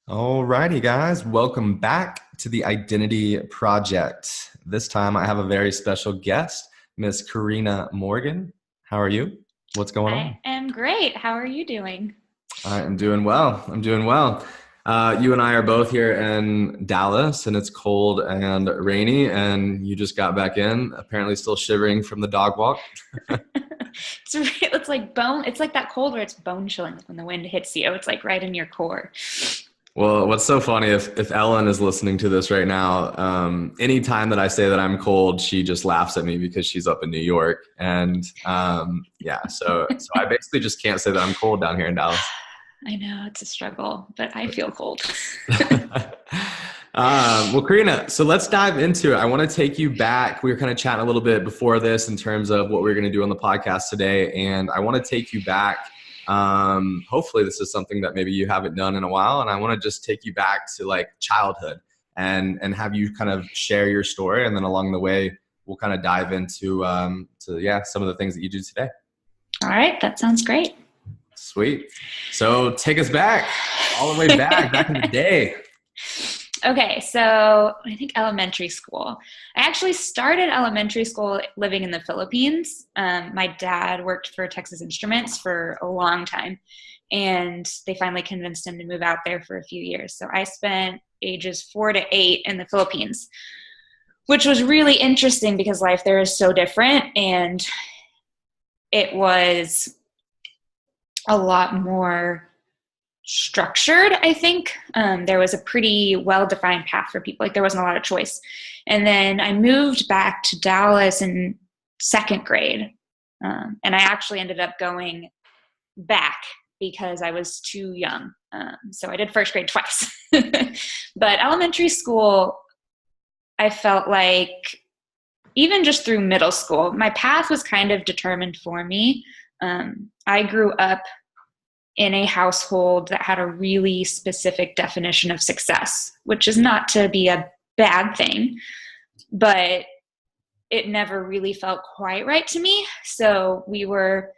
Alrighty, guys, welcome back to the Identity Project. This time I have a very special guest, Miss Carina Morgan. How are you? What's going I on? am great. How are you doing? I am doing well. I'm doing well. You and I are both here in Dallas, and it's cold and rainy, and you just got back in, apparently still shivering from the dog walk. It's like bone. It's like that cold where it's bone chilling, like when the wind hits you. It's like right in your core. Well, what's so funny if Ellen is listening to this right now, anytime that I say that I'm cold, she just laughs at me because she's up in New York. And yeah, so I basically just can't say that I'm cold down here in Dallas. I know it's a struggle, but I feel cold. Well, Karina, so let's dive into it. I want to take you back. We were kind of chatting a little bit before this in terms of what we're going to do on the podcast today. And I want to take you back. Hopefully this is something that maybe you haven't done in a while. And I want to just take you back to like childhood and have you kind of share your story. And then along the way, we'll kind of dive into, some of the things that you do today. All right, that sounds great. Sweet. So take us back all the way back in the day. Okay, so I think elementary school. I actually started elementary school living in the Philippines. My dad worked for Texas Instruments for a long time, and they finally convinced him to move out there for a few years. So I spent ages 4 to 8 in the Philippines, which was really interesting because life there is so different, and it was a lot more structured, I think. There was a pretty well-defined path for people. Like there wasn't a lot of choice. And then I moved back to Dallas in second grade. And I actually ended up going back because I was too young. So I did first grade twice. But elementary school, I felt like even just through middle school, my path was kind of determined for me. I grew up in a household that had a really specific definition of success, which is not to be a bad thing, but it never really felt quite right to me. So we were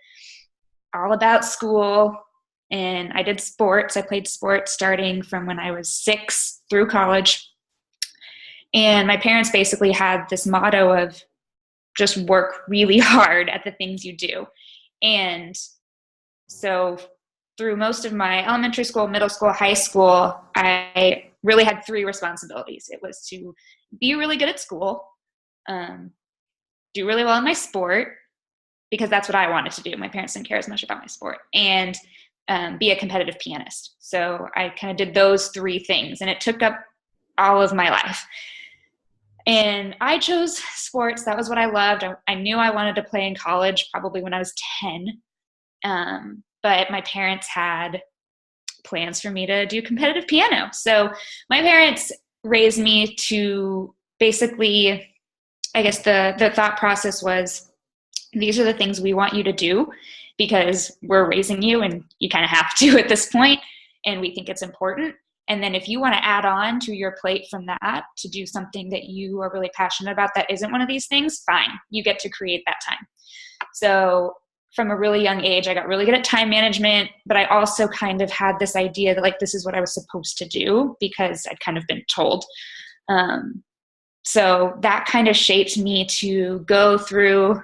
all about school, and I did sports. I played sports starting from when I was 6 through college. And my parents basically had this motto of just work really hard at the things you do. And so through most of my elementary school, middle school, high school, I really had 3 responsibilities. It was to be really good at school, do really well in my sport, because that's what I wanted to do. My parents didn't care as much about my sport, and be a competitive pianist. So I kind of did those 3 things, and it took up all of my life. And I chose sports. That was what I loved. I knew I wanted to play in college probably when I was 10. But my parents had plans for me to do competitive piano. So my parents raised me to basically, I guess the thought process was, these are the things we want you to do because we're raising you and you kind of have to at this point, and we think it's important. And then if you want to add on to your plate from that to do something that you are really passionate about that isn't one of these things, fine, you get to create that time. So from a really young age, I got really good at time management, but I also kind of had this idea that like, this is what I was supposed to do because I'd kind of been told. So that kind of shaped me to go through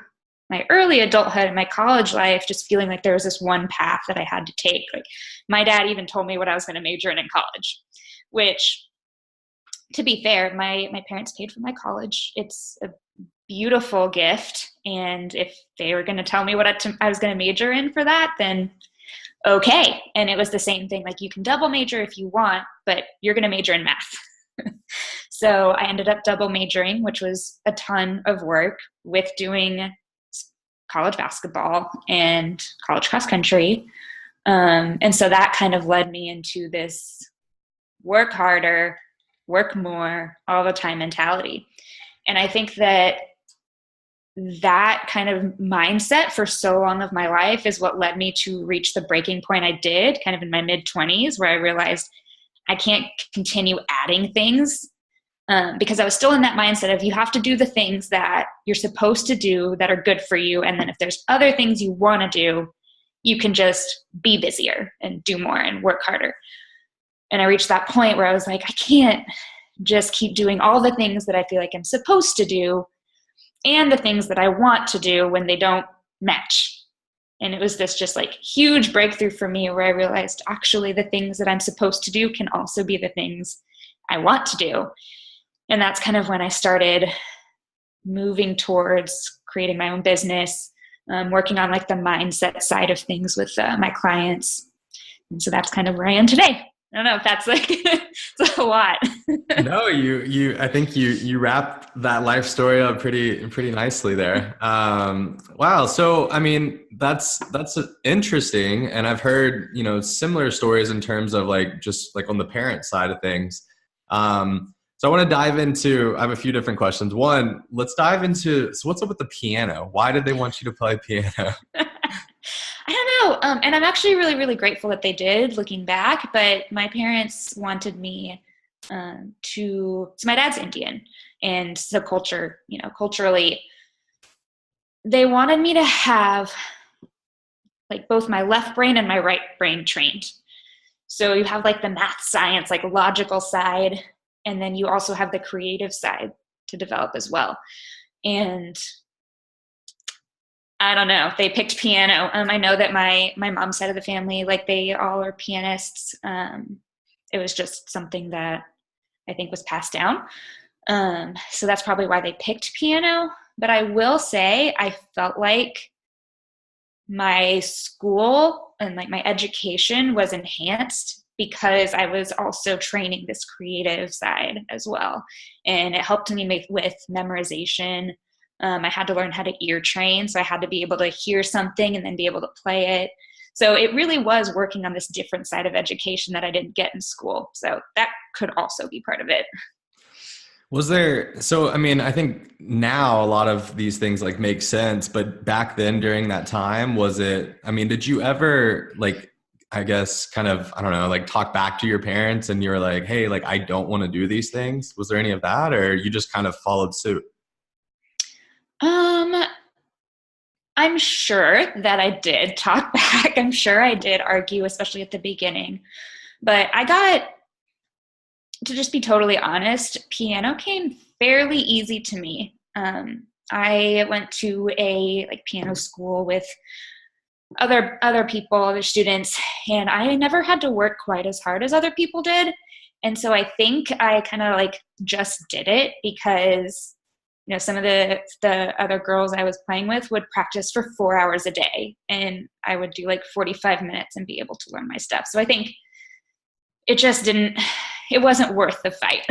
my early adulthood and my college life, just feeling like there was this one path that I had to take. Like my dad even told me what I was going to major in college, which, to be fair, my parents paid for my college. It's a beautiful gift. And if they were going to tell me what I was going to major in for that, then okay. And it was the same thing. Like you can double major if you want, but you're going to major in math. So I ended up double majoring, which was a ton of work with doing college basketball and college cross country. And so that kind of led me into this work harder, work more, all the time mentality. And I think that kind of mindset for so long of my life is what led me to reach the breaking point I did kind of in my mid-20s, where I realized I can't continue adding things because I was still in that mindset of you have to do the things that you're supposed to do that are good for you. And then if there's other things you want to do, you can just be busier and do more and work harder. And I reached that point where I was like, I can't just keep doing all the things that I feel like I'm supposed to do and the things that I want to do when they don't match. And it was this just like huge breakthrough for me where I realized actually the things that I'm supposed to do can also be the things I want to do. And that's kind of when I started moving towards creating my own business, working on like the mindset side of things with my clients. And so that's kind of where I am today. I don't know if that's like, it's a lot. No, I think you wrapped that life story up pretty nicely there. Wow. So, I mean, that's interesting. And I've heard, similar stories in terms of like, just like on the parent side of things. So I want to dive into, I have a few different questions. One, let's dive into, so what's up with the piano? Why did they want you to play piano? I don't know. And I'm actually really, really grateful that they did looking back, but my parents wanted me so my dad's Indian, and the culture, culturally, they wanted me to have like both my left brain and my right brain trained. So you have like the math, science, like logical side, and then you also have the creative side to develop as well. And I don't know, they picked piano. I know that my mom's side of the family, like they all are pianists. It was just something that I think was passed down. So that's probably why they picked piano. But I will say I felt like my school and like my education was enhanced because I was also training this creative side as well. And it helped me with memorization. I had to learn how to ear train. So I had to be able to hear something and then be able to play it. So it really was working on this different side of education that I didn't get in school. So that could also be part of it. I mean, I think now a lot of these things like make sense, but back then during that time, did you ever like, I guess kind of, I don't know, like talk back to your parents and you were like, hey, like, I don't want to do these things. Was there any of that, or you just kind of followed suit? I'm sure that I did talk back. I'm sure I did argue, especially at the beginning. But to just be totally honest, piano came fairly easy to me. I went to a like piano school with other people, other students, and I never had to work quite as hard as other people did. And so I think I kind of like just did it because some of the other girls I was playing with would practice for 4 hours a day, and I would do like 45 minutes and be able to learn my stuff. So I think it wasn't worth the fight.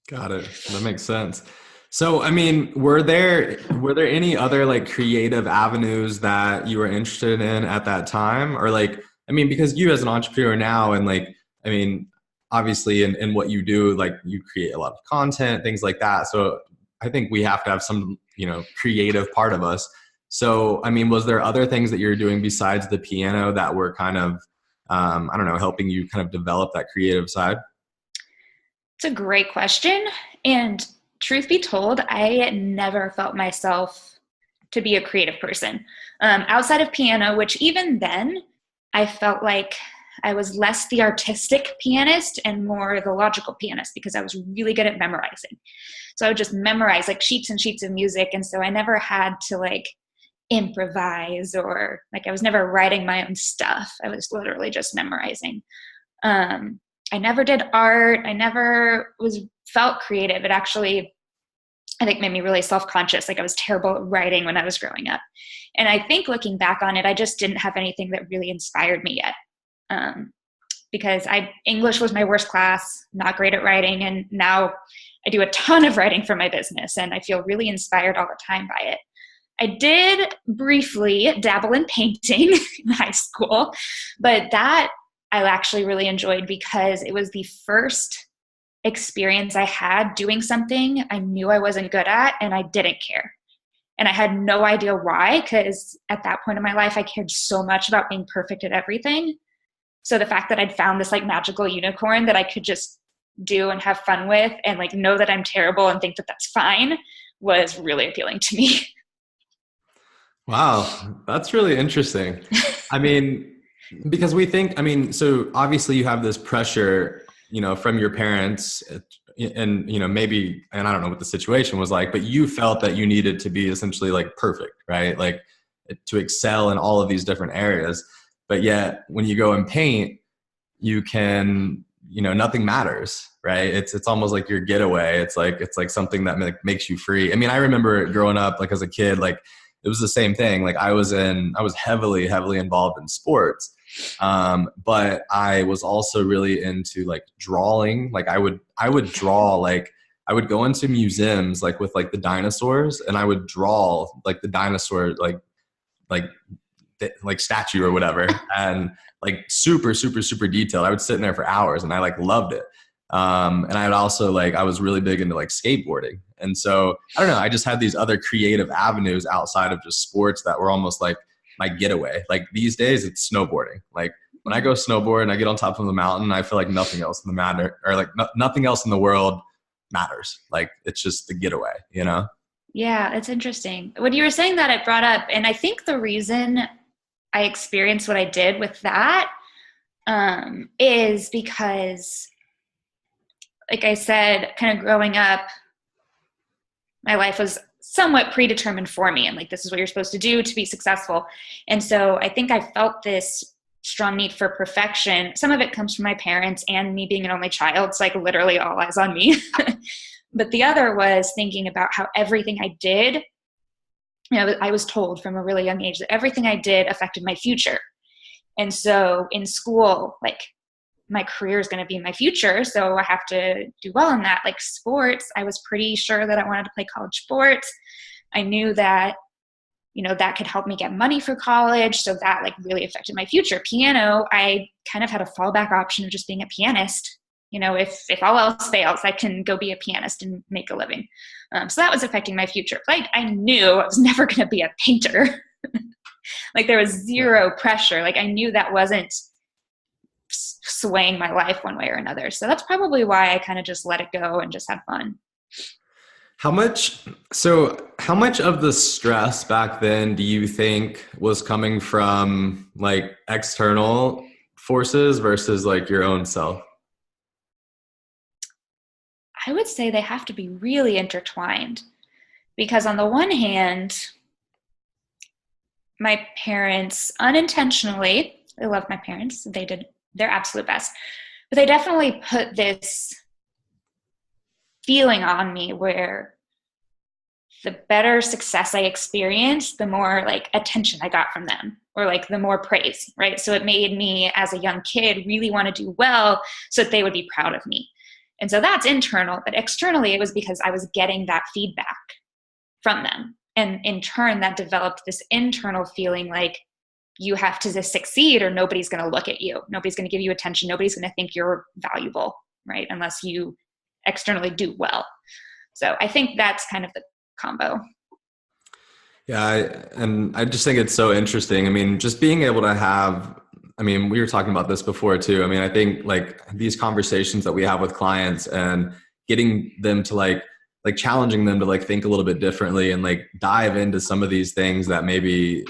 Got it. That makes sense. So, I mean, were there any other like creative avenues that you were interested in at that time? Or like, I mean, because you as an entrepreneur now and like, I mean, obviously in what you do, like you create a lot of content, things like that. So I think we have to have some, creative part of us. So, I mean, was there other things that you're doing besides the piano that were kind of, I don't know, helping you kind of develop that creative side? It's a great question. And truth be told, I never felt myself to be a creative person. Outside of piano, which even then, I felt like I was less the artistic pianist and more the logical pianist because I was really good at memorizing. So I would just memorize like sheets and sheets of music. And so I never had to like improvise or like I was never writing my own stuff. I was literally just memorizing. I never did art. I never felt creative. It actually, I think, made me really self-conscious. Like I was terrible at writing when I was growing up. And I think looking back on it, I just didn't have anything that really inspired me yet. Because English was my worst class, not great at writing. And now I do a ton of writing for my business and I feel really inspired all the time by it. I did briefly dabble in painting in high school, but that I actually really enjoyed because it was the first experience I had doing something I knew I wasn't good at and I didn't care. And I had no idea why, because at that point in my life, I cared so much about being perfect at everything. So the fact that I'd found this like magical unicorn that I could just do and have fun with and like know that I'm terrible and think that that's fine was really appealing to me. Wow, that's really interesting. I mean, Because we think, I mean, so obviously you have this pressure, from your parents, and, maybe, and I don't know what the situation was like, but you felt that you needed to be essentially like perfect, right? Like to excel in all of these different areas. But yet when you go and paint, you can, nothing matters, right? It's almost like your getaway. It's like something that makes you free. I mean, I remember growing up, like as a kid, like it was the same thing. Like I was heavily, heavily involved in sports. But I was also really into like drawing. Like I would draw, like I would go into museums, like with like the dinosaurs, and I would draw like the dinosaur, like like statue or whatever, and like super, super, super detailed. I would sit in there for hours, and I like loved it. And I would also I was really big into like skateboarding. And so I don't know, I just had these other creative avenues outside of just sports that were almost like my getaway. Like these days it's snowboarding. Like when I go snowboard and I get on top of the mountain, I feel like nothing else in the matter, or like nothing else in the world matters. Like it's just the getaway, Yeah, it's interesting. When you were saying that, it brought up, and I think the reason I experienced what I did with that is because, like I said, kind of growing up, my life was somewhat predetermined for me. And like, this is what you're supposed to do to be successful. And so I think I felt this strong need for perfection. Some of it comes from my parents and me being an only child. It's like literally all eyes on me. But the other was thinking about how everything I did, I was told from a really young age that everything I did affected my future. And so in school, like my career is going to be my future, so I have to do well in that. Like sports, I was pretty sure that I wanted to play college sports. I knew that, that could help me get money for college, so that like really affected my future. Piano, I kind of had a fallback option of just being a pianist. If all else fails, I can go be a pianist and make a living. So that was affecting my future. Like I knew I was never going to be a painter. Like there was zero pressure. Like I knew that wasn't swaying my life one way or another. So that's probably why I kind of just let it go and just had fun. How much of the stress back then do you think was coming from like external forces versus like your own self? I would say they have to be really intertwined, because on the one hand, my parents unintentionally, I love my parents, they did their absolute best, but they definitely put this feeling on me where the better success I experienced, the more like attention I got from them, or like the more praise, right? So it made me as a young kid really want to do well so that they would be proud of me. And so that's internal, but externally it was because I was getting that feedback from them. And in turn, that developed this internal feeling like you have to succeed or nobody's going to look at you. Nobody's going to give you attention. Nobody's going to think you're valuable, right? Unless you externally do well. So I think that's kind of the combo. Yeah. And I just think it's so interesting. I mean, just being able to have, I mean, we were talking about this before too. I mean, I think like these conversations that we have with clients and getting them to like challenging them to like think a little bit differently and like dive into some of these things that maybe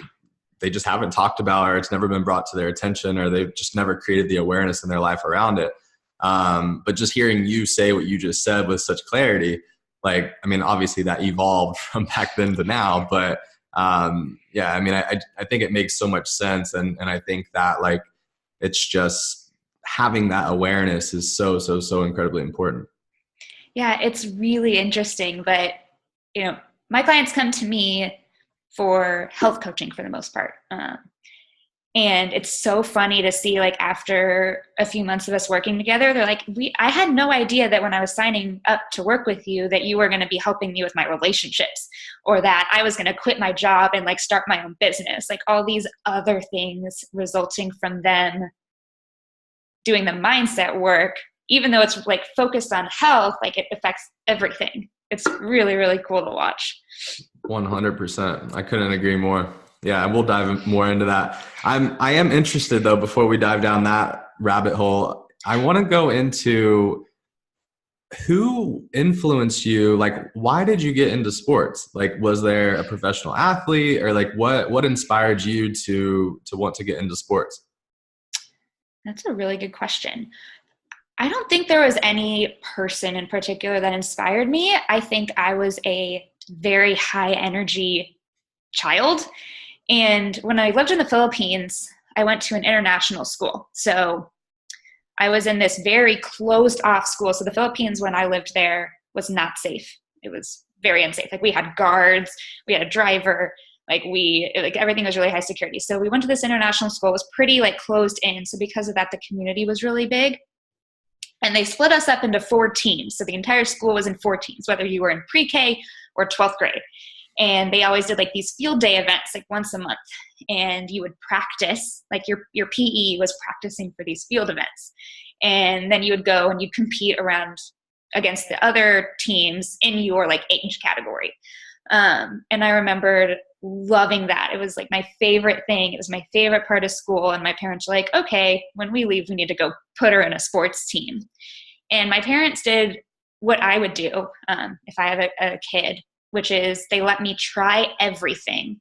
they just haven't talked about, or it's never been brought to their attention, or they've just never created the awareness in their life around it. But just hearing you say what you just said with such clarity, like, I mean, obviously that evolved from back then to now, but yeah, I mean, I think it makes so much sense. And I think that like, it's just having that awareness is so, so, so incredibly important. Yeah, it's really interesting, but my clients come to me for health coaching for the most part. And it's so funny to see, like, after a few months of us working together, they're like, I had no idea that when I was signing up to work with you that you were going to be helping me with my relationships, or that I was going to quit my job and like start my own business. Like all these other things resulting from them doing the mindset work, even though it's like focused on health, like it affects everything. It's really, really cool to watch. 100%. I couldn't agree more. Yeah, we'll dive more into that. I am interested though, before we dive down that rabbit hole, I want to go into who influenced you. Like, why did you get into sports? Like, was there a professional athlete, or like what inspired you to want to get into sports? That's a really good question. I don't think there was any person in particular that inspired me. I think I was a very high energy child. And when I lived in the Philippines, I went to an international school. So I was in this very closed off school. So the Philippines, when I lived there, was not safe. It was very unsafe. Like we had guards, we had a driver, like everything was really high security. So we went to this international school. It was pretty like closed in. So because of that, the community was really big. And they split us up into 4 teams. So the entire school was in 4 teams, whether you were in pre-K or 12th grade. And they always did like these field day events like once a month. And you would practice, like your PE was practicing for these field events. And then you would go and you'd compete around against the other teams in your like age category. And I remembered loving that. It was like my favorite thing. It was my favorite part of school. And my parents were like, okay, when we leave, we need to go put her in a sports team. And my parents did what I would do if I have a kid, which is they let me try everything.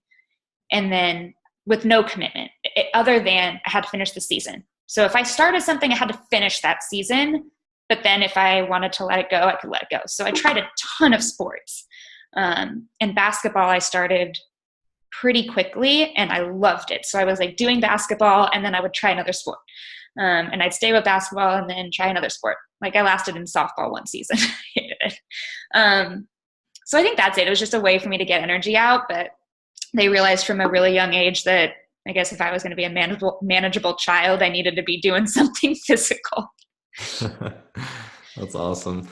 And then with no commitment, other than I had to finish the season. So if I started something, I had to finish that season. But then if I wanted to let it go, I could let it go. So I tried a ton of sports. And basketball, I started pretty quickly and I loved it. So I was like doing basketball and then I would try another sport. And I'd stay with basketball and then try another sport. Like I lasted in softball 1 season. I hated it. So I think that's it. It was just a way for me to get energy out. But they realized from a really young age that I guess if I was going to be a manageable child, I needed to be doing something physical. That's awesome,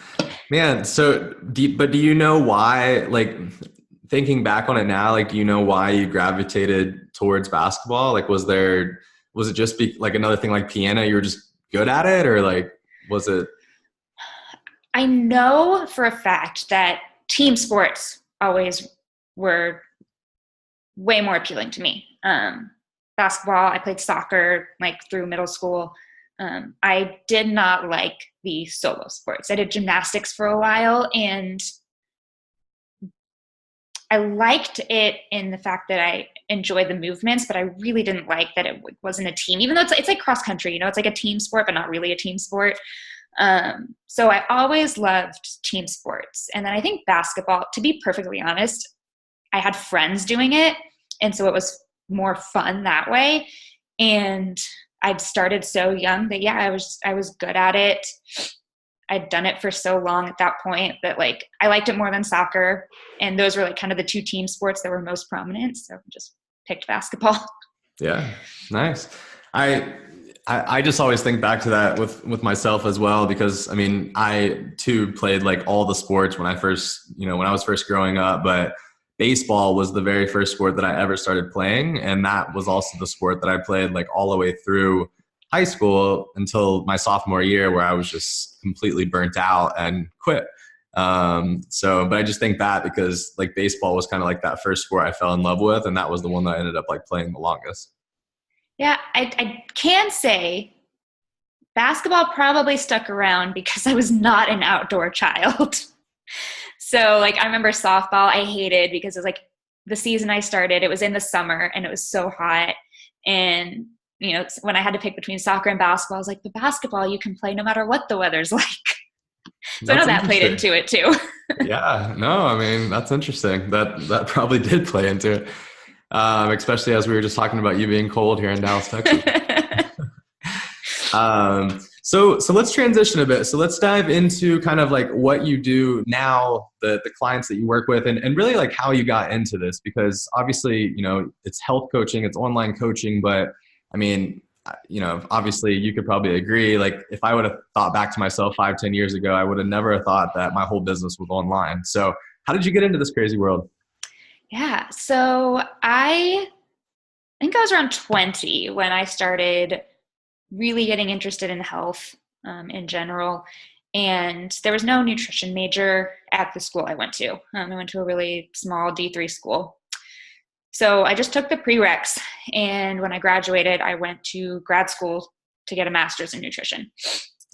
man. So, do you know why, like thinking back on it now, like, do you know why you gravitated towards basketball? Like, was it just like another thing like piano? You were just good at it, or like, was it? I know for a fact that team sports always were way more appealing to me. Basketball, I played soccer like through middle school. I did not like the solo sports. I did gymnastics for a while and I liked it in the fact that I enjoyed the movements, but I really didn't like that it wasn't a team, even though it's like cross country, it's like a team sport, but not really a team sport. So I always loved team sports. And then I think basketball, to be perfectly honest, I had friends doing it. And so it was more fun that way. And I'd started so young that, yeah, I was good at it. I'd done it for so long at that point that like, I liked it more than soccer. And those were like kind of the 2 team sports that were most prominent. So I just picked basketball. Yeah. Nice. I just always think back to that with myself as well, because I mean, I too played like all the sports when I was first growing up, but baseball was the very first sport that I ever started playing. And that was also the sport that I played like all the way through high school until my sophomore year, where I was just completely burnt out and quit. But I just think that because like baseball was kind of like that first sport I fell in love with. And that was the one that I ended up like playing the longest. Yeah, I can say basketball probably stuck around because I was not an outdoor child. So like I remember softball I hated because it was like the season I started, it was in the summer and it was so hot. And, when I had to pick between soccer and basketball, I was like, the basketball you can play no matter what the weather's like. So I know that played into it too. Yeah, no, I mean, that's interesting. That probably did play into it. Especially as we were just talking about you being cold here in Dallas, Texas. So let's transition a bit. So let's dive into kind of like what you do now, the clients that you work with, and really like how you got into this, because obviously, it's health coaching, it's online coaching, but I mean, obviously you could probably agree, like if I would have thought back to myself 5-10 years ago, I would have never thought that my whole business was online. So how did you get into this crazy world? Yeah. So I think I was around 20 when I started really getting interested in health in general. And there was no nutrition major at the school I went to. I went to a really small D3 school. So I just took the prereqs. And when I graduated, I went to grad school to get a master's in nutrition.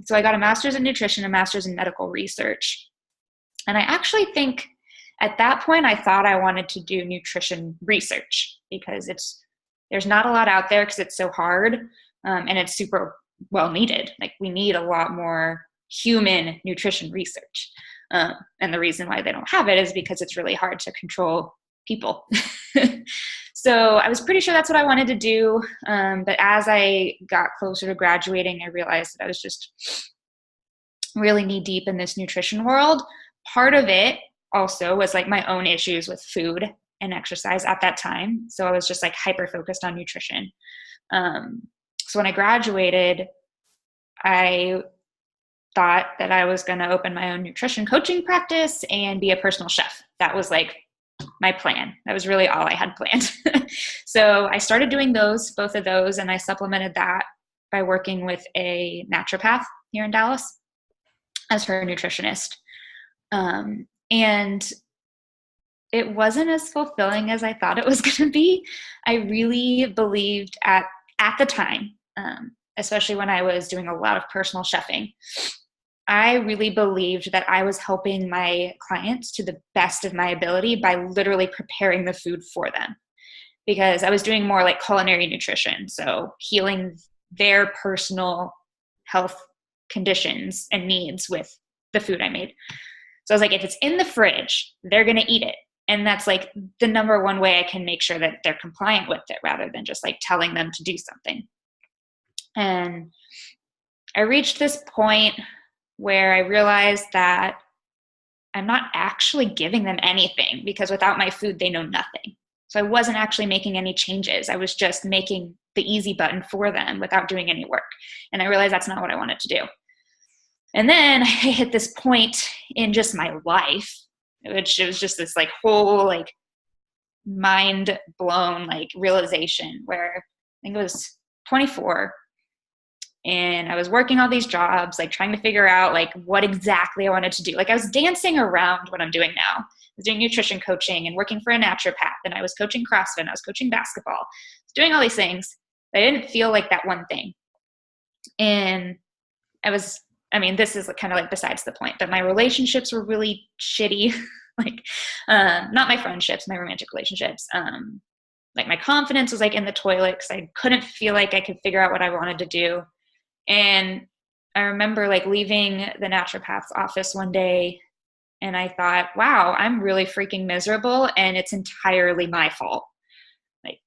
So I got a master's in nutrition, a master's in medical research. And I actually think at that point, I thought I wanted to do nutrition research because there's not a lot out there because it's so hard and it's super well needed. Like we need a lot more human nutrition research. And the reason why they don't have it is because it's really hard to control people. So I was pretty sure that's what I wanted to do. But as I got closer to graduating, I realized that I was just really knee deep in this nutrition world. Part of it also was like my own issues with food and exercise at that time. So I was just like hyper focused on nutrition. So when I graduated, I thought that I was going to open my own nutrition coaching practice and be a personal chef. That was like my plan. That was really all I had planned. So I started doing both of those, and I supplemented that by working with a naturopath here in Dallas as her nutritionist. And it wasn't as fulfilling as I thought it was going to be. I really believed at the time, especially when I was doing a lot of personal chefing, I really believed that I was helping my clients to the best of my ability by literally preparing the food for them, because I was doing more like culinary nutrition. So healing their personal health conditions and needs with the food I made. So I was like, if it's in the fridge, they're going to eat it. And that's like the number one way I can make sure that they're compliant with it, rather than just like telling them to do something. And I reached this point where I realized that I'm not actually giving them anything, because without my food, they know nothing. So I wasn't actually making any changes. I was just making the easy button for them without doing any work. And I realized that's not what I wanted to do. And then I hit this point in just my life, which it was just this like whole like mind blown like realization, where I think it was 24. And I was working all these jobs, like trying to figure out like what exactly I wanted to do. Like I was dancing around what I'm doing now. I was doing nutrition coaching and working for a naturopath, and I was coaching CrossFit, and I was coaching basketball. I was doing all these things. I didn't feel like that one thing. And this is kind of like besides the point, but my relationships were really shitty. Like, not my friendships, my romantic relationships. Like my confidence was like in the toilet, because I couldn't feel like I could figure out what I wanted to do. And I remember like leaving the naturopath's office one day, and I thought, wow, I'm really freaking miserable, and it's entirely my fault. Like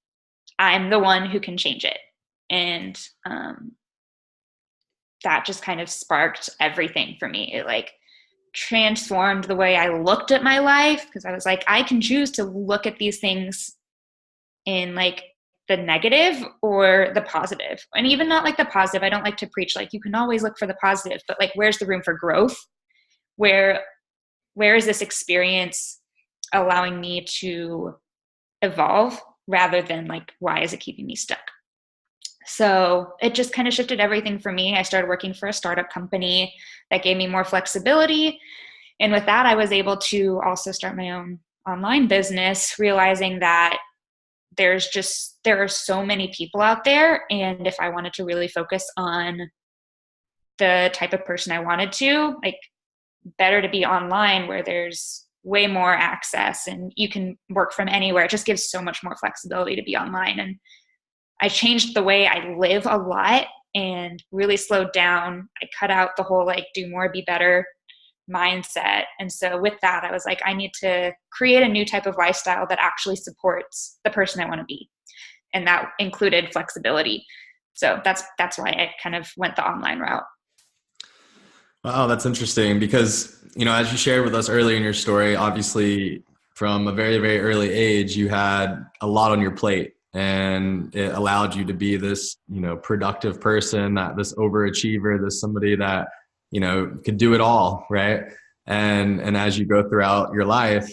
I'm the one who can change it. And that just kind of sparked everything for me. It like transformed the way I looked at my life, because I was like, I can choose to look at these things in like the negative or the positive. And even not like the positive. I don't like to preach like you can always look for the positive, but like where's the room for growth? Where is this experience allowing me to evolve, rather than like why is it keeping me stuck? So it just kind of shifted everything for me. I started working for a startup company that gave me more flexibility. And with that, I was able to also start my own online business, realizing that there are so many people out there. And if I wanted to really focus on the type of person I wanted to, like better to be online, where there's way more access and you can work from anywhere. It just gives so much more flexibility to be online. And I changed the way I live a lot and really slowed down. I cut out the whole like do more, be better mindset. And so with that, I was like, I need to create a new type of lifestyle that actually supports the person I want to be. And that included flexibility. So that's why I kind of went the online route. Wow, that's interesting, because, as you shared with us earlier in your story, obviously from a very, very early age, you had a lot on your plate, and it allowed you to be this, productive person, this overachiever, this somebody that, could do it all. Right. And as you go throughout your life,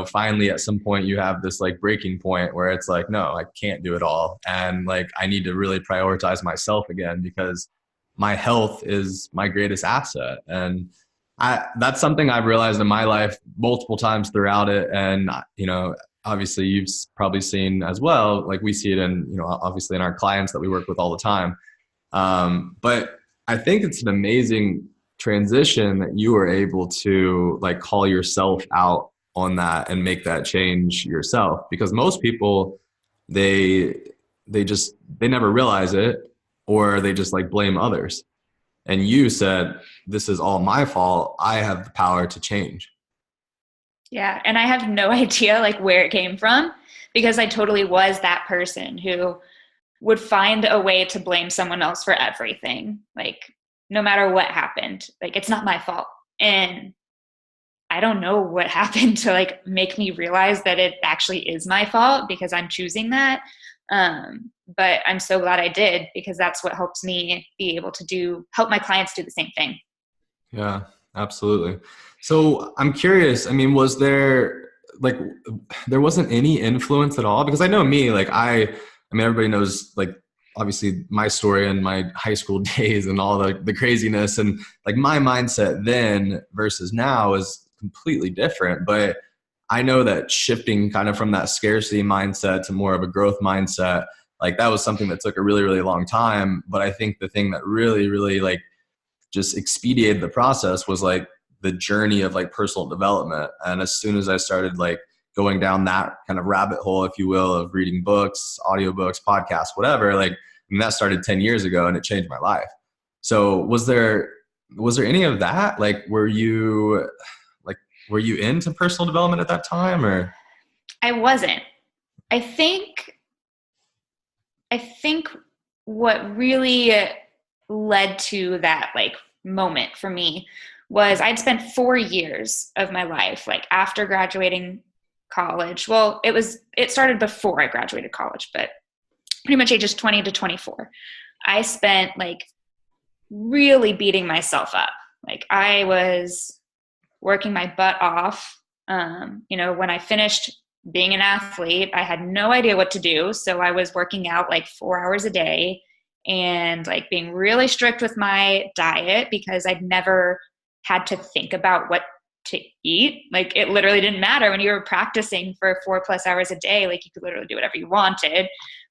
finally at some point you have this like breaking point where it's like, no, I can't do it all. And like, I need to really prioritize myself again, because my health is my greatest asset. And that's something I've realized in my life multiple times throughout it. And, obviously you've probably seen as well, like we see it in, obviously in our clients that we work with all the time. But I think it's an amazing transition that you were able to like call yourself out on that and make that change yourself, because most people, they never realize it. or they just like blame others. And you said, this is all my fault. I have the power to change. Yeah. And I have no idea like where it came from, because I totally was that person who would find a way to blame someone else for everything. Like, no matter what happened, like, it's not my fault. And I don't know what happened to like make me realize that it actually is my fault, because I'm choosing that. But I'm so glad I did, because that's what helps me be able to help my clients do the same thing. Yeah, absolutely. So I'm curious, I mean, was there like, there wasn't any influence at all? Because I know me, like I mean, everybody knows like obviously my story and my high school days and all the craziness, and like my mindset then versus now is completely different. But I know that shifting kind of from that scarcity mindset to more of a growth mindset, like that was something that took a really, really long time. But I think the thing that really, really like just expedited the process was like the journey of like personal development. And as soon as I started like going down that kind of rabbit hole, if you will, of reading books, audiobooks, podcasts, whatever, like, I mean, that started 10 years ago and it changed my life. So was there any of that? Like, were you into personal development at that time, or? I wasn't. I think I think what really led to that like moment for me was I'd spent 4 years of my life, like after graduating college. Well, it started before I graduated college, but pretty much ages 20 to 24. I spent like really beating myself up. Like, I was working my butt off. When I finished being an athlete, I had no idea what to do. So I was working out like 4 hours a day and like being really strict with my diet, because I'd never had to think about what to eat. Like, it literally didn't matter when you were practicing for 4+ hours a day. Like, you could literally do whatever you wanted.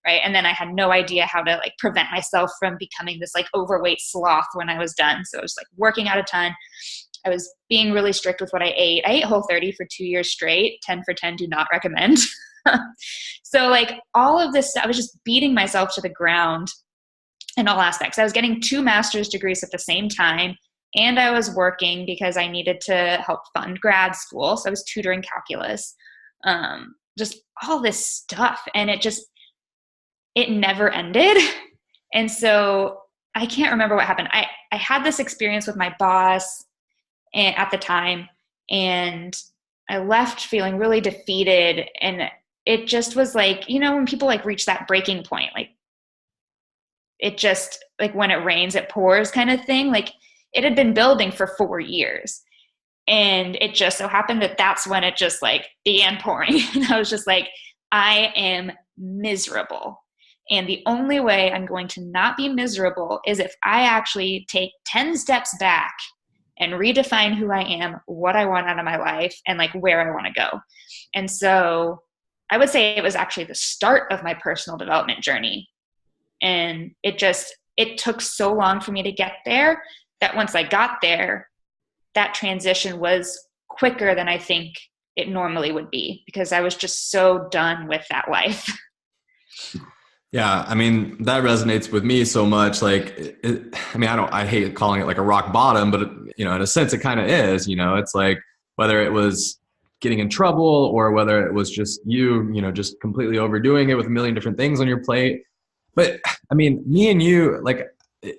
Right. And then I had no idea how to like prevent myself from becoming this like overweight sloth when I was done. So I was like working out a ton. I was being really strict with what I ate. I ate Whole30 for 2 years straight. 10 for 10, do not recommend. So like all of this, I was just beating myself to the ground in all aspects. I was getting 2 master's degrees at the same time, and I was working because I needed to help fund grad school. So I was tutoring calculus, just all this stuff. And it never ended. And so I can't remember what happened. I had this experience with my boss at the time, and I left feeling really defeated. And it just was like, when people like reach that breaking point, like it just like when it rains, it pours kind of thing. Like, it had been building for 4 years, and it just so happened that that's when it just like began pouring. And I was just like, I am miserable. And the only way I'm going to not be miserable is if I actually take 10 steps back and redefine who I am, what I want out of my life, and like where I want to go. And so I would say it was actually the start of my personal development journey. And it took so long for me to get there that once I got there, that transition was quicker than I think it normally would be, because I was just so done with that life. Yeah, I mean, that resonates with me so much. Like, I mean, I hate calling it like a rock bottom, but in a sense it kind of is, it's like whether it was getting in trouble or whether it was just just completely overdoing it with a million different things on your plate. But I mean, me and you, like,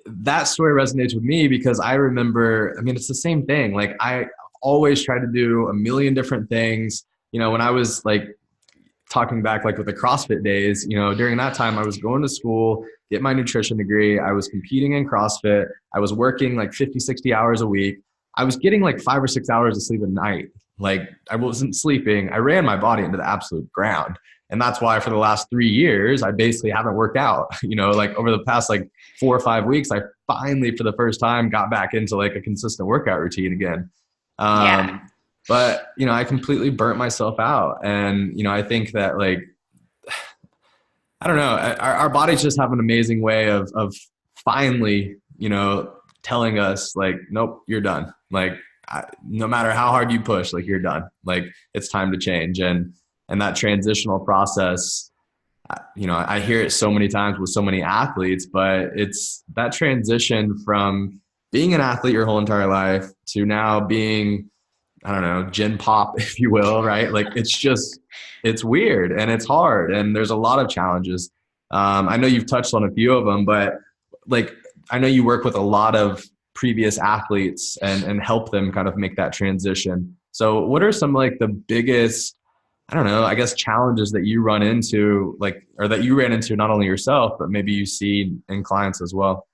that story resonates with me because I remember, I mean, it's the same thing. Like, I always try to do a million different things. When I was like talking back, like with the CrossFit days, during that time I was going to school, get my nutrition degree. I was competing in CrossFit. I was working like 50, 60 hours a week. I was getting like 5 or 6 hours of sleep a night. Like, I wasn't sleeping. I ran my body into the absolute ground. And that's why for the last 3 years, I basically haven't worked out. Like over the past like 4 or 5 weeks, I finally, for the first time, got back into like a consistent workout routine again. Yeah. But, I completely burnt myself out. And, I think that like, I don't know, our bodies just have an amazing way of finally, telling us like, nope, you're done. Like, no matter how hard you push, like, you're done. Like, it's time to change. And that transitional process, I hear it so many times with so many athletes, but it's that transition from being an athlete your whole entire life to now being, I don't know, gen pop, if you will, right? Like it's weird and it's hard and there's a lot of challenges. I know you've touched on a few of them, but like, I know you work with a lot of previous athletes and help them kind of make that transition. So what are some like the biggest, I don't know, I guess challenges that you run into, like, or that you ran into not only yourself, but maybe you see in clients as well?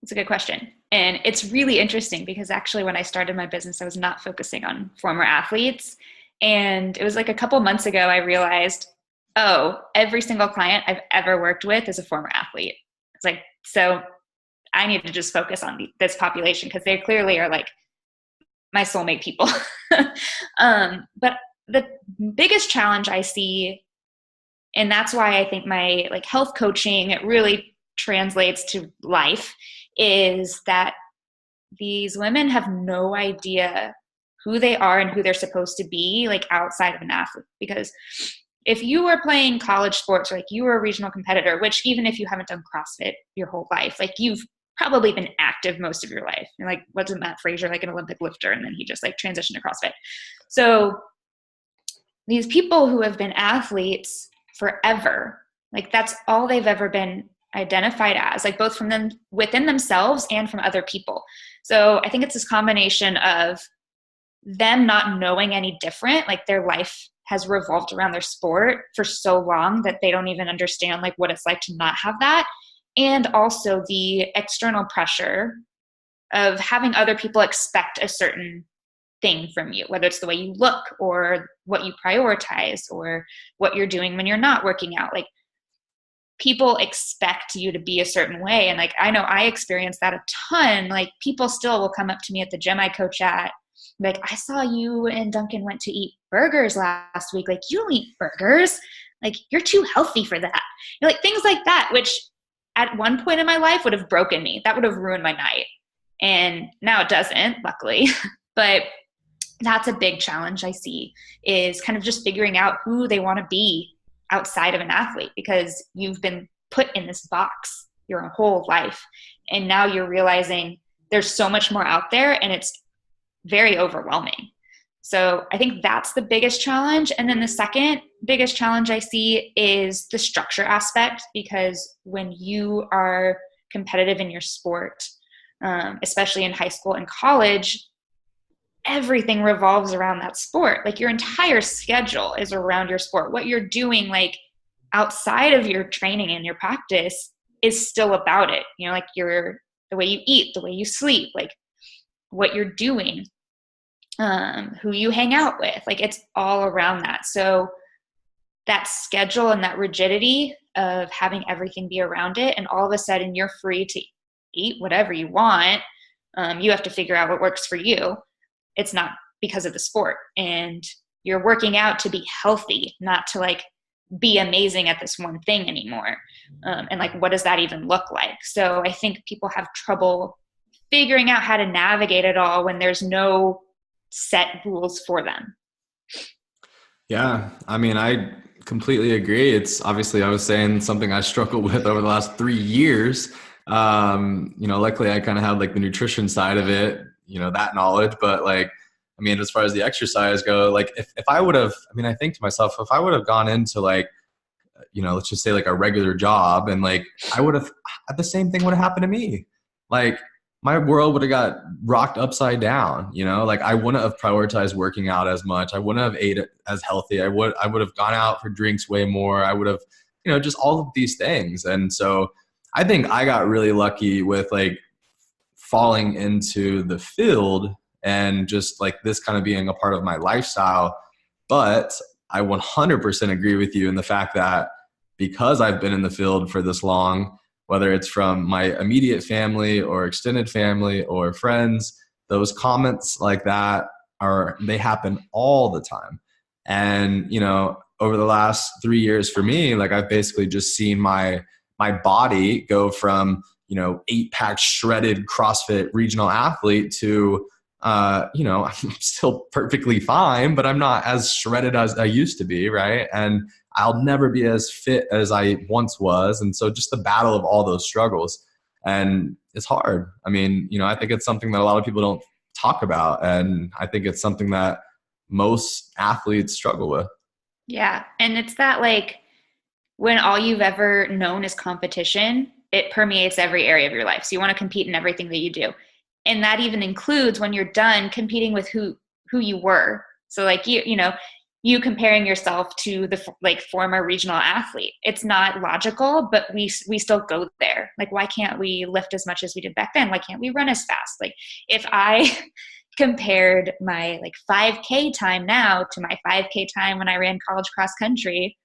That's a good question. And it's really interesting because actually when I started my business, I was not focusing on former athletes. And it was like a couple months ago, I realized, oh, every single client I've ever worked with is a former athlete. It's like, so I need to just focus on this population because they clearly are like my soulmate people. But the biggest challenge I see, and that's why I think my like health coaching, it really translates to life, is that these women have no idea who they are and who they're supposed to be like outside of an athlete. Because if you were playing college sports or like you were a regional competitor, which even if you haven't done CrossFit your whole life, like you've probably been active most of your life. You're like, wasn't Matt Frazier like an Olympic lifter? And then he just like transitioned to CrossFit. So these people who have been athletes forever, like that's all they've ever been identified as, like both from them within themselves and from other people. So I think it's this combination of them not knowing any different, like their life has revolved around their sport for so long that they don't even understand like what it's like to not have that. And also the external pressure of having other people expect a certain thing from you, whether it's the way you look or what you prioritize or what you're doing when you're not working out. Like people expect you to be a certain way. And like, I know I experienced that a ton. Like people still will come up to me at the gym I coach at, like, I saw you and Duncan went to eat burgers last week. Like, you don't eat burgers. Like, you're too healthy for that. You know, like things like that, which at one point in my life would have broken me. That would have ruined my night. And now it doesn't, luckily. But that's a big challenge I see, is kind of just figuring out who they want to be outside of an athlete, because you've been put in this box your whole life. And now you're realizing there's so much more out there, and it's very overwhelming. So I think that's the biggest challenge. And then the second biggest challenge I see is the structure aspect, because when you are competitive in your sport, especially in high school and college, everything revolves around that sport. Like your entire schedule is around your sport. What you're doing like outside of your training and your practice is still about it. You know, like the way you eat, the way you sleep, like what you're doing, who you hang out with, like it's all around that. So that schedule and that rigidity of having everything be around it, and all of a sudden you're free to eat whatever you want. You have to figure out what works for you. It's not because of the sport, and you're working out to be healthy, not to like be amazing at this one thing anymore. And like, what does that even look like? So I think people have trouble figuring out how to navigate it all when there's no set rules for them. Yeah. I mean, I completely agree. It's obviously, I was saying, something I struggled with over the last 3 years. Luckily I kind of had like the nutrition side of it, that knowledge, but like, I mean, as far as the exercise go, like if I would have, I mean, I think to myself, if I would have gone into like, let's just say like a regular job, and like, I would have, the same thing would have happened to me. Like my world would have got rocked upside down, like I wouldn't have prioritized working out as much. I wouldn't have ate as healthy. I would have gone out for drinks way more. I would have, just all of these things. And so I think I got really lucky with like falling into the field and just like this kind of being a part of my lifestyle. But I 100% agree with you in the fact that because I've been in the field for this long, whether it's from my immediate family or extended family or friends, those comments like that they happen all the time. And, over the last 3 years for me, like I've basically just seen my body go from, 8-pack shredded CrossFit regional athlete to, I'm still perfectly fine, but I'm not as shredded as I used to be. Right. And I'll never be as fit as I once was. And so just the battle of all those struggles, and it's hard. I mean, I think it's something that a lot of people don't talk about. And I think it's something that most athletes struggle with. Yeah. And it's that like when all you've ever known is competition, it permeates every area of your life. So you want to compete in everything that you do. And that even includes when you're done competing with who you were. So like you comparing yourself to the like former regional athlete. It's not logical, but we still go there. Like, why can't we lift as much as we did back then? Why can't we run as fast? Like if I compared my like 5K time now to my 5K time when I ran college cross country,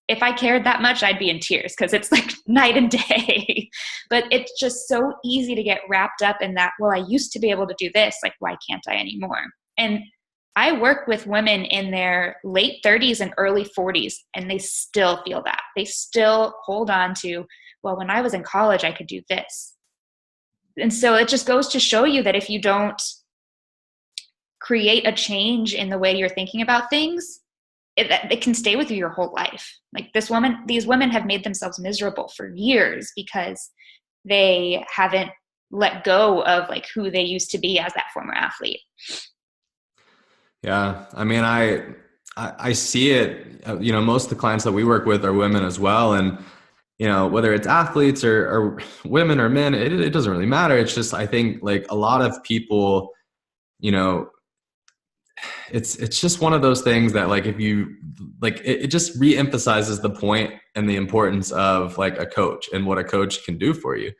if I cared that much, I'd be in tears because it's like night and day. But it's just so easy to get wrapped up in that, well, I used to be able to do this. Like, why can't I anymore? And I work with women in their late 30s and early 40s, and they still feel that. They still hold on to, well, when I was in college, I could do this. And so it just goes to show you that if you don't create a change in the way you're thinking about things, it can stay with you your whole life. Like these women have made themselves miserable for years because they haven't let go of like who they used to be as that former athlete. Yeah. I mean, I see it, most of the clients that we work with are women as well. And, whether it's athletes or women or men, it doesn't really matter. It's just, I think like a lot of people, it's just one of those things that like, if you like, it just reemphasizes the point and the importance of like a coach and what a coach can do for you.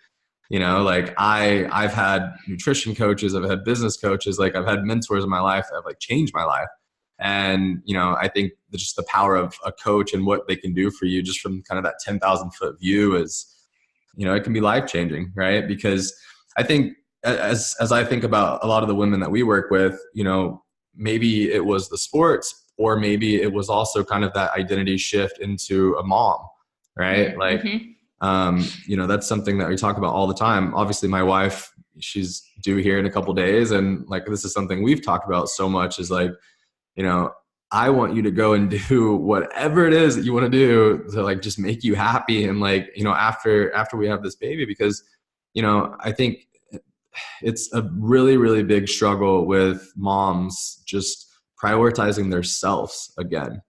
Like I've had nutrition coaches, I've had business coaches, like I've had mentors in my life that have like changed my life. And, I think just the power of a coach and what they can do for you just from kind of that 10,000 foot view is, it can be life changing, right? Because I think as I think about a lot of the women that we work with, maybe it was the sports, or maybe it was also kind of that identity shift into a mom, right? Mm-hmm. Like, that's something that we talk about all the time. Obviously my wife, she's due here in a couple of days. And like, this is something we've talked about so much is like, I want you to go and do whatever it is that you want to do to like, just make you happy. And like, after we have this baby, because, I think it's a really, really big struggle with moms just prioritizing their selves again.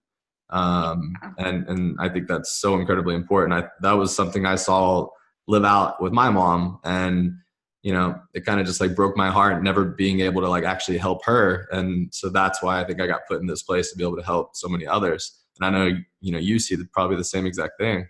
And I think that's so incredibly important. That was something I saw live out with my mom, and, it kind of just like broke my heart never being able to like actually help her. And so that's why I think I got put in this place to be able to help so many others. And I know, you see probably the same exact thing.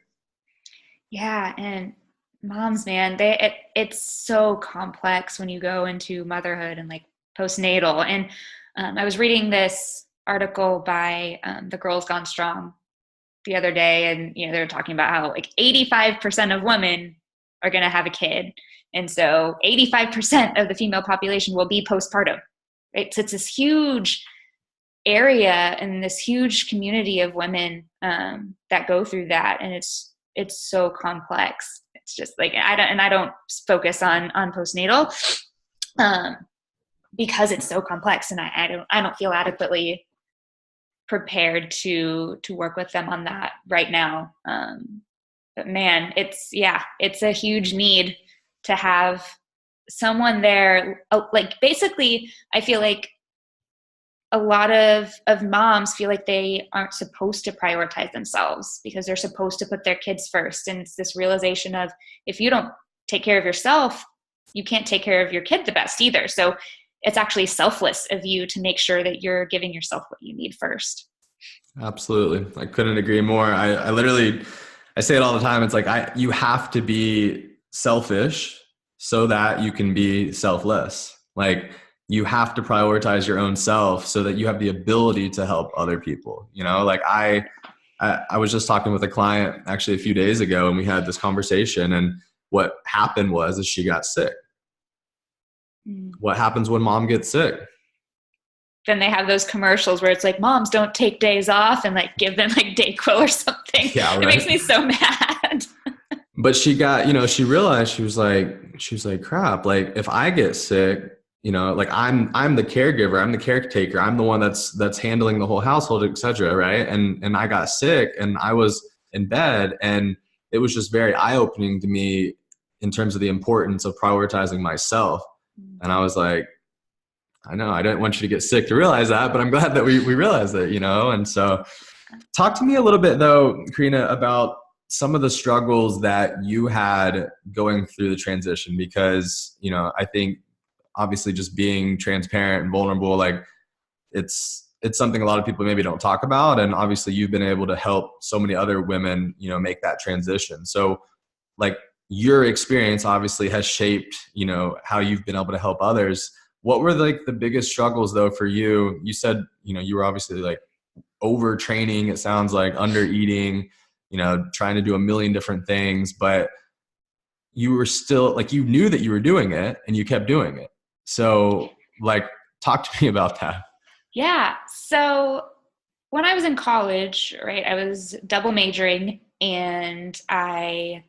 Yeah. And moms, man, it's so complex when you go into motherhood and like postnatal. And I was reading this article by the Girls Gone Strong the other day, and they're talking about how like 85% of women are going to have a kid, and so 85% of the female population will be postpartum. Right, so it's this huge area and this huge community of women that go through that, and it's so complex. It's just like I don't focus on postnatal because it's so complex, and I don't feel adequately prepared to work with them on that right now. But man, it's a huge need to have someone there. Like basically, I feel like a lot of moms feel like they aren't supposed to prioritize themselves because they're supposed to put their kids first. And it's this realization of, if you don't take care of yourself, you can't take care of your kid the best either. So it's actually selfless of you to make sure that you're giving yourself what you need first. Absolutely. I couldn't agree more. I literally, I say it all the time. It's like, you have to be selfish so that you can be selfless. Like, you have to prioritize your own self so that you have the ability to help other people. Like I was just talking with a client actually a few days ago, and we had this conversation, and what happened was she got sick. What happens when mom gets sick? Then they have those commercials where it's like, moms don't take days off, and like give them like Dayquil or something. Yeah, right. It makes me so mad. But she got, she realized she was like, crap, like if I get sick, like I'm the caregiver, I'm the caretaker, I'm the one that's handling the whole household, etc. Right. And I got sick and I was in bed, and it was just very eye-opening to me in terms of the importance of prioritizing myself. And I was like, I know I didn't want you to get sick to realize that, but I'm glad that we realized it, And so talk to me a little bit though, Carina, about some of the struggles that you had going through the transition, because, I think obviously just being transparent and vulnerable, like it's something a lot of people maybe don't talk about. And obviously you've been able to help so many other women, make that transition. So like your experience obviously has shaped, how you've been able to help others. What were like the biggest struggles though for you? You said, you were obviously like overtraining, it sounds like, under eating, trying to do a million different things, but you were still like, you knew that you were doing it and you kept doing it. So like, talk to me about that. Yeah. So when I was in college, right, I was double majoring and I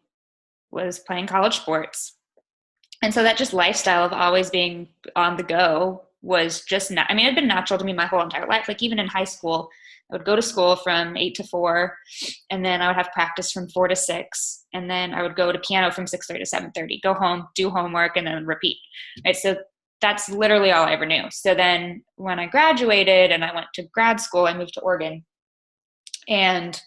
was playing college sports. And so that just lifestyle of always being on the go was just not, I mean, it had been natural to me my whole entire life. Like even in high school, I would go to school from 8 to 4, and then I would have practice from 4 to 6. And then I would go to piano from 6:30 to 7:30, go home, do homework, and then repeat. Right. So that's literally all I ever knew. So then when I graduated and I went to grad school, I moved to Oregon, and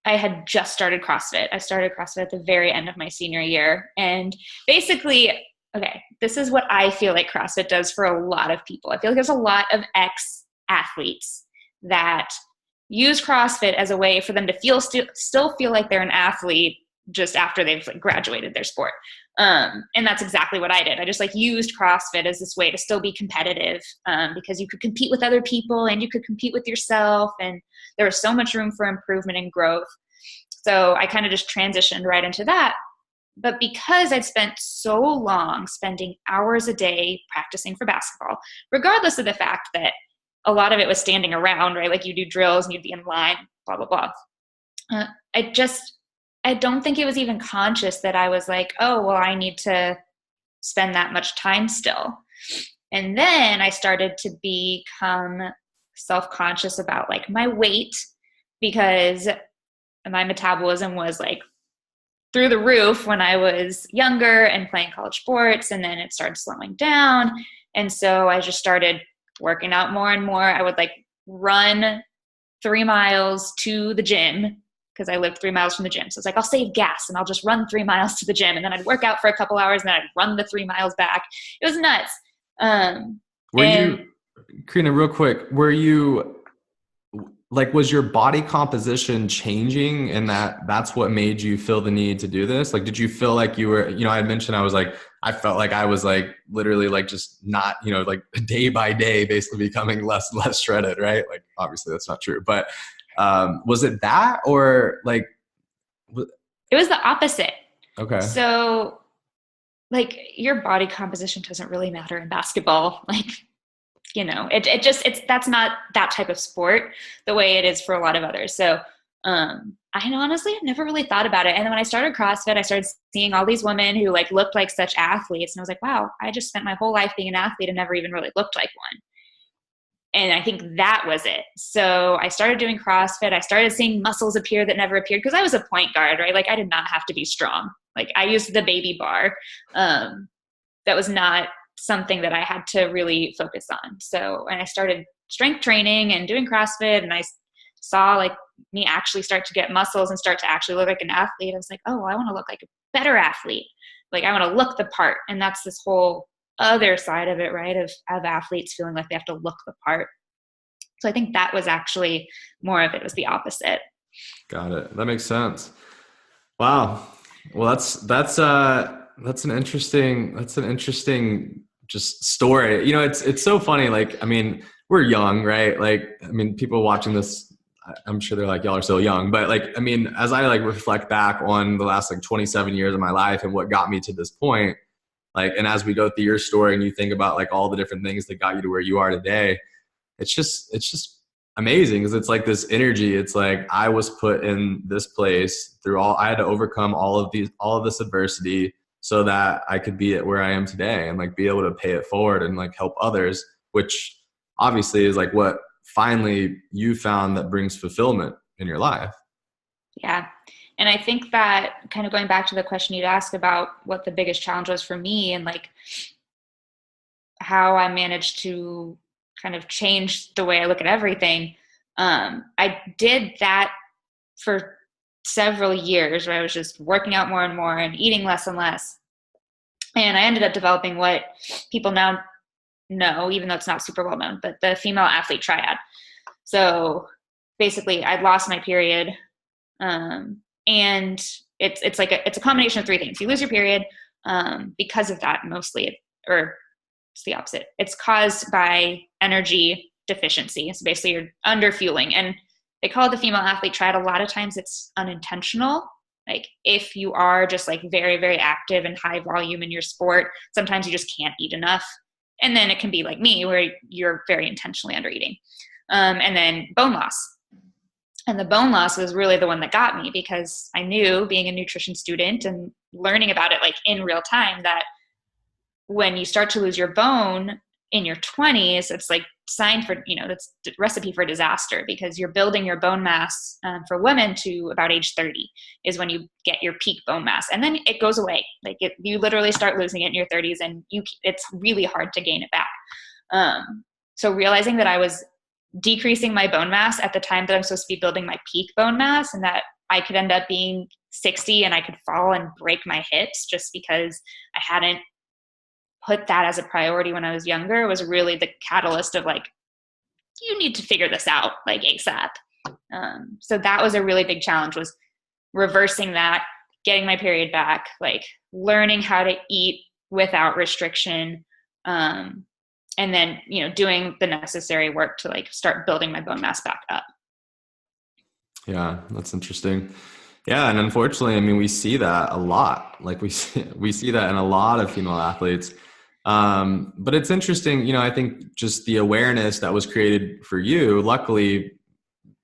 I had just started CrossFit. I started CrossFit at the very end of my senior year. And basically, okay, this is what I feel like CrossFit does for a lot of people. I feel like there's a lot of ex-athletes that use CrossFit as a way for them to still feel like they're an athlete just after they've like graduated their sport. And that's exactly what I did. I just like used CrossFit as this way to still be competitive, because you could compete with other people and you could compete with yourself, and there was so much room for improvement and growth. So I kind of just transitioned right into that. But because I'd spent so long spending hours a day practicing for basketball, regardless of the fact that a lot of it was standing around, right? Like you do drills and you'd be in line, blah, blah, blah. I don't think it was even conscious that I was like, oh, well, I need to spend that much time still. And then I started to become self-conscious about like my weight, because my metabolism was like through the roof when I was younger and playing college sports, and then it started slowing down. And so I just started working out more and more. I would like run 3 miles to the gym, because I lived 3 miles from the gym. So it's like, I'll save gas and I'll just run 3 miles to the gym. And then I'd work out for a couple hours and then I'd run the 3 miles back. It was nuts. Carina, real quick, were you like, was your body composition changing, and that's what made you feel the need to do this? Like, did you feel like you were, I had mentioned, I felt like I was like literally like just not, like day by day, basically becoming less shredded, right? Like, obviously that's not true, but was it that, or like? It was the opposite. Okay. So like your body composition doesn't really matter in basketball. Like, that's not that type of sport the way it is for a lot of others. So I honestly have never really thought about it. And then when I started CrossFit, I started seeing all these women who like looked like such athletes. And I was like, wow, I just spent my whole life being an athlete and never even really looked like one. And I think that was it. So I started doing CrossFit. I started seeing muscles appear that never appeared, because I was a point guard, right? Like I did not have to be strong. Like I used the baby bar. That was not something that I had to really focus on. So, and I started strength training and doing CrossFit, and I saw like me actually start to get muscles and start to actually look like an athlete. I was like, oh, I want to look like a better athlete. Like I want to look the part. And that's this whole other side of it, right? Of athletes feeling like they have to look the part. So I think that was actually more of it was the opposite. Got it. That makes sense. Wow. Well, that's an interesting just story. It's so funny. Like, I mean, we're young, right? Like, I mean, people watching this, I'm sure they're like, y'all are so young, but like, I mean, as I like reflect back on the last like 27 years of my life and what got me to this point, like, and as we go through your story and you think about like all the different things that got you to where you are today, it's just amazing, because it's like this energy. It's like I was put in this place through I had to overcome all of this adversity. so that I could be at where I am today and like be able to pay it forward and like help others, which obviously is like what finally you found that brings fulfillment in your life. Yeah. And I think that kind of going back to the question you'd asked about what the biggest challenge was for me and like how I managed to kind of change the way I look at everything. I did that for several years where I was just working out more and more and eating less and less. And I ended up developing what people now know, even though it's not super well known, but the female athlete triad. So basically I'd lost my period. And it's like it's a combination of three things. You lose your period because of that mostly, or it's the opposite. It's caused by energy deficiency. So basically you're under fueling, and they call it the female athlete triad. A lot of times it's unintentional. Like if you are just like very, very active and high volume in your sport, sometimes you just can't eat enough. And then it can be like me where you're very intentionally under eating. And then bone loss. And the bone loss was really the one that got me, because I knew, being a nutrition student and learning about it like in real time, that when you start to lose your bone in your 20s, it's like sign for, that's the recipe for disaster, because you're building your bone mass for women to about age 30 is when you get your peak bone mass. And then it goes away. Like you literally start losing it in your 30s, and it's really hard to gain it back. So realizing that I was decreasing my bone mass at the time that I'm supposed to be building my peak bone mass, and that I could end up being 60 and I could fall and break my hips just because I hadn't put that as a priority when I was younger, was really the catalyst of like, you need to figure this out like ASAP. So that was a really big challenge, was reversing that, getting my period back, like learning how to eat without restriction. And then, doing the necessary work to like start building my bone mass back up. Yeah, that's interesting. Yeah, and unfortunately, I mean, we see that a lot. Like we see that in a lot of female athletes. But it's interesting, I think just the awareness that was created for you, luckily,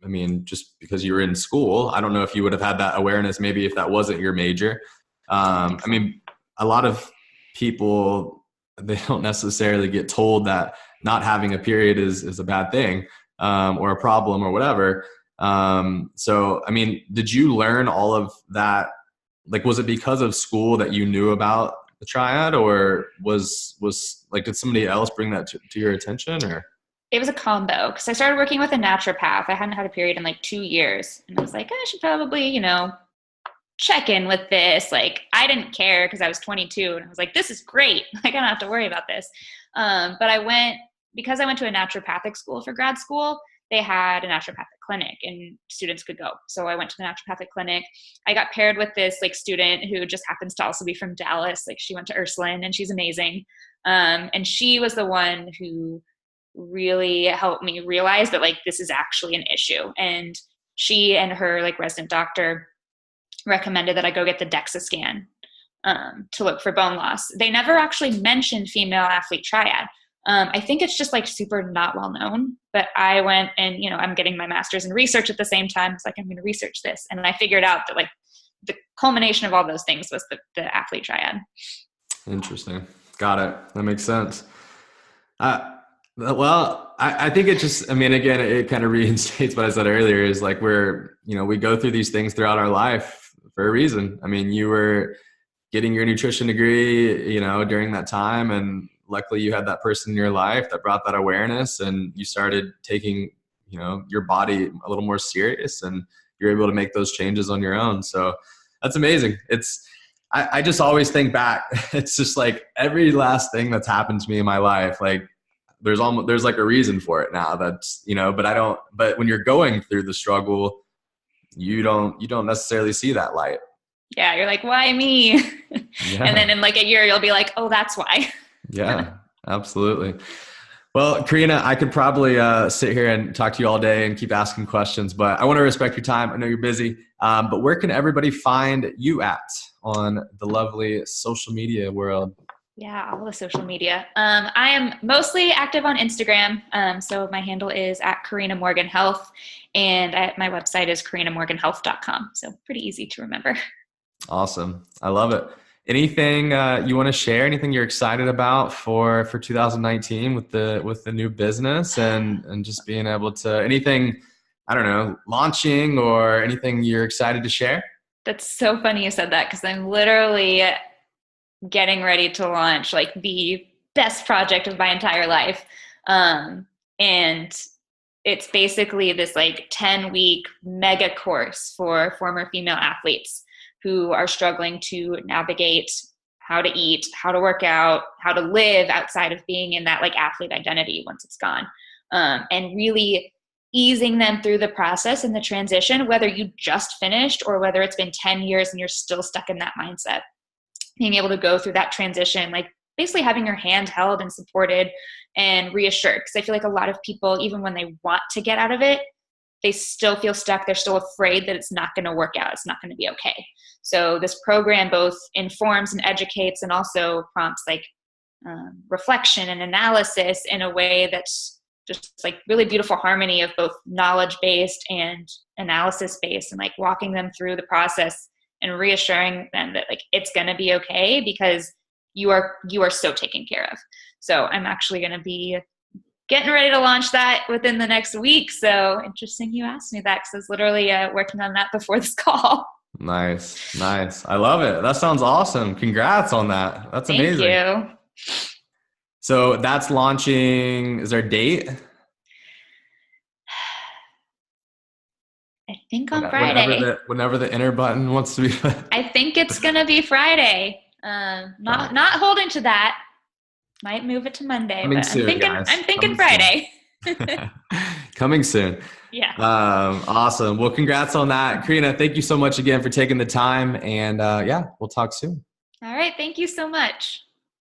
I mean, just because you were in school, I don't know if you would have had that awareness maybe if that wasn't your major. I mean, a lot of people, they don't necessarily get told that not having a period is a bad thing, or a problem or whatever. So, I mean, did you learn all of that? Like, was it because of school that you knew about the triad, or was like, did somebody else bring that to your attention, or? It was a combo, because I started working with a naturopath. I hadn't had a period in like 2 years, and I was like, I should probably, check in with this. Like, I didn't care because I was 22, and I was like, this is great. Like, I don't have to worry about this. But because I went to a naturopathic school for grad school, they had a naturopathic clinic and students could go. So I went to the naturopathic clinic. I got paired with this like student who just happens to also be from Dallas. Like, she went to Ursuline and she's amazing. And she was the one who really helped me realize that like this is actually an issue. And she and her like resident doctor recommended that I go get the DEXA scan to look for bone loss. They never actually mentioned female athlete triad. I think it's just like super not well known, but I went and, I'm getting my master's in research at the same time. It's like, I'm going to research this. And I figured out that like the culmination of all those things was the athlete triad. Interesting. Got it. That makes sense. Well, I think it just, I mean, again, it kind of reinstates what I said earlier, is like we go through these things throughout our life for a reason. I mean, you were getting your nutrition degree, during that time, and luckily you had that person in your life that brought that awareness, and you started taking, your body a little more serious, and you're able to make those changes on your own. So that's amazing. I just always think back, it's just like every last thing that's happened to me in my life, like there's like a reason for it now, that's, but when you're going through the struggle, you don't necessarily see that light. Yeah. You're like, why me? Yeah. And then in like a year, you'll be like, oh, that's why. Yeah, absolutely. Well, Carina, I could probably sit here and talk to you all day and keep asking questions, but I want to respect your time. I know you're busy, but where can everybody find you at on the lovely social media world? Yeah, all the social media. I am mostly active on Instagram. So my handle is at Carina Morgan Health, and my website is carinamorganhealth.com. So pretty easy to remember. Awesome. I love it. Anything you want to share? Anything you're excited about for 2019 with the new business and just being able to anything, I don't know, launching or anything you're excited to share? That's so funny you said that because I'm literally getting ready to launch like the best project of my entire life. And it's basically this like 10-week mega course for former female athletes who are struggling to navigate how to eat, how to work out, how to live outside of being in that like athlete identity once it's gone. And really easing them through the process and the transition, whether you just finished or whether it's been 10 years and you're still stuck in that mindset. Being able to go through that transition, like basically having your hand held and supported and reassured. Because I feel like a lot of people, even when they want to get out of it, they still feel stuck. They're still afraid that it's not going to work out. It's not going to be okay. So this program both informs and educates and also prompts like reflection and analysis in a way that's just like really beautiful harmony of both knowledge-based and analysis-based, and like walking them through the process and reassuring them that like it's going to be okay because you are so taken care of. So I'm actually going to be getting ready to launch that within the next week. So interesting you asked me that because I was literally working on that before this call. Nice. I love it. That sounds awesome. Congrats on that. That's amazing. Thank you. So that's launching. Is there a date? I think on Friday. Whenever the enter button wants to be. I think it's gonna be Friday. Not holding to that. Might move it to Monday, Coming but soon, I'm thinking Friday. Coming soon. Yeah. Awesome. Well, congrats on that, Carina. Thank you so much again for taking the time, and yeah, we'll talk soon. All right. Thank you so much.